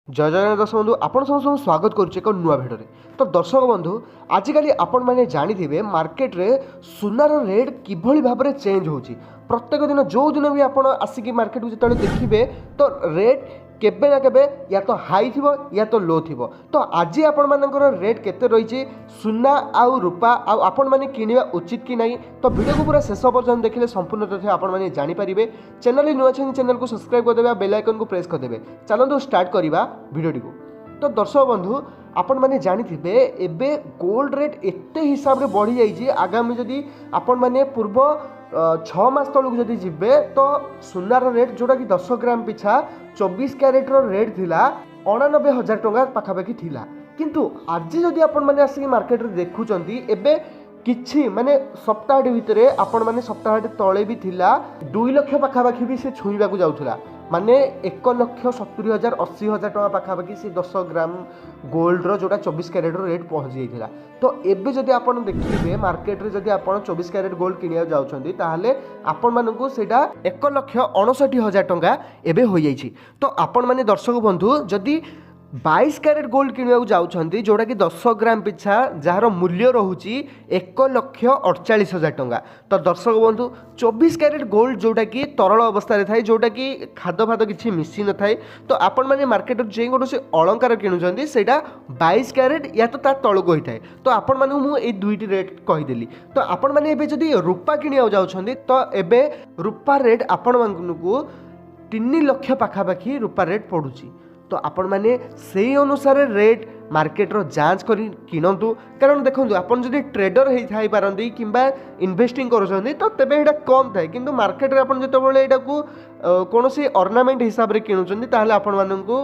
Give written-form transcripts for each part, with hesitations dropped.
जय जगन्नाथ दर्शक बंधु आपण समस्त स्वागत करुच्चे एक नुआ भिडियो तो दर्शक बंधु आजिकल आपण मैंने जानी मार्केट रे सुनार रेट किभली भाव में चेंज होची प्रत्येक दिन जो दिन भी आप आसिक मार्केट को जो देखिए तो रेट केबे ना केबे या तो हाई थी या तो लो थी तो आज आपण मानकर रेट केते रही सुना आउ रूपा आपण मैंने किणवा उचित कि नहीं तो वीडियो को पूरा शेष पर्यटन देखिए संपूर्ण तथ्य आपण मैंने जानीपारे चैनल नुआ चैनल को सब्सक्राइब करदे बेल आइकन को प्रेस करदे चलते स्टार्ट करवा भिडियोटी को। तो दर्शक बंधु आपण मैंने जानी एबे गोल्ड रेट एते हिसाब से बढ़ी जाइए आगामी जदि आपण मैंने पूर्व 6 मास तलू जदि जीवे तो सुनार रेट जोटा कि 10 ग्राम पिछा 24 क्यारेट रेट थिला 89,000 टंका पाखापाखि थिला किंतु आज जदि आपण मैंने आसिक मार्केट रे देखुचंती एबे किछि माने सप्ताह भितर आपण मैंने सप्ताह तले भी थिला 2 लाख पाखापाखि भी से छुईबा को जाउथला माने 1,70,000 80,000 टका पाखापाखि से 10 ग्राम गोल्ड रो जोटा 24 क्यारेट रेट पहुँच जाइथिला। तो एबे जदि आपण देखिबे मार्केट रे जदि आपण 24 क्यारेट गोल्ड किनिया जाउछंती ताहाले आपण मानकु सेटा 1,59,000 टका एबे होई जाइछि। तो आपण माने दर्शक बंधु जदि 22 क्यारेट गोल्ड किणवा जाउछंती जोटा कि 10 ग्राम पिछा जार मूल्य रोची 1,48,000 टंका। तो दर्शक बंधु 24 क्यारेट गोल्ड जोटा कि तरल अवस्था थाए जोटा कि खाद फाद किसी मिसी न थाए तो आपण मैंने मार्केट जो कौन से अलंकार किणुंट से 22 क्यारेट या तो तलक होता है। तो आपण मानू मुझे दुईटी रेट कहीदेली। तो आपण मैंने जदि रूपा किणवा जाउछंती तो एबे रूपा रेट आपण मानकु 3 लाख पाखापाखि रूपा रेट पड़ुची। तो आपण मैंने से अनुसार रेट मार्केट रो जांच करी किनतु कारण देखंतु आपण जदि ट्रेडर हेई थाई पारंती किंबा इन्वेस्टिंग करछंती तो तेबे एटा कम थाए किंतु मार्केट रे आपण जते बेले एटा को कोनोसी ऑर्नामेंट हिसाब रे किनुचंती ताहले आपण माननकु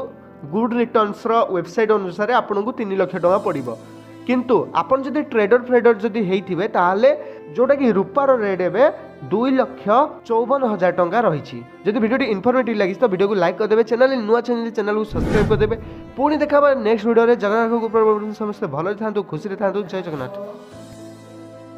गुड रिटर्न्स रो वेबसाइट अनुसार आपनकु 3 लाख टका पड़िबो किंतु आपण जदि ट्रेडर जदि हेइथिबे ताहले जोटा कि रूपार रेट एबे 2,54,000 टंका रही। जदि वीडियो इनफॉर्मेटिव लगी तो वीडियो को लाइक करदे चैनल नुआ चैनल को सब्सक्राइब करदे पुणी देखा नेक्स्ट वीडियो रे जगन्नाथ समस्त भल था खुशी था जय जगन्नाथ।